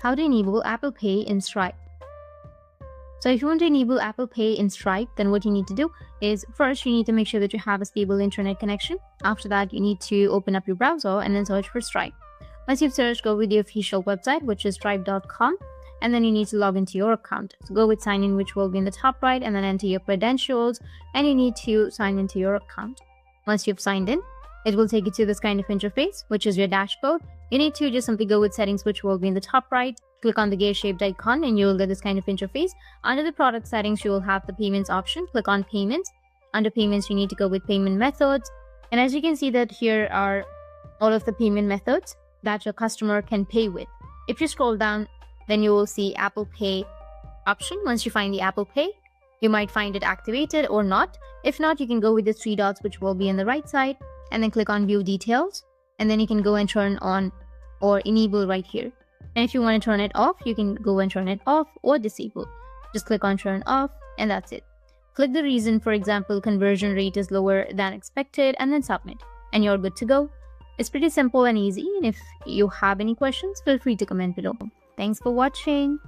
How to enable Apple Pay in Stripe. So if you want to enable Apple Pay in Stripe, then what you need to do is first you need to make sure that you have a stable internet connection. After that, you need to open up your browser and then search for Stripe. Once you've searched, go with the official website, which is stripe.com, and then you need to log into your account. So go with sign in, which will be in the top right, and then enter your credentials, and you need to sign into your account. Once you've signed in, it will take you to this kind of interface, which is your dashboard. You need to just simply go with settings, which will be in the top right. Click on the gear-shaped icon and you will get this kind of interface. Under the product settings, you will have the payments option. Click on payments. Under payments, you need to go with payment methods. And as you can see that here are all of the payment methods that your customer can pay with. If you scroll down, then you will see Apple Pay option. Once you find the Apple Pay, you might find it activated or not. If not, you can go with the three dots, which will be on the right side, and then click on view details. And then you can go and turn on or enable right here. And if you want to turn it off, you can go and turn it off or disable. Just click on turn off and that's it. Click the reason, for example, conversion rate is lower than expected, and then submit. And you're good to go. It's pretty simple and easy. And if you have any questions, feel free to comment below. Thanks for watching.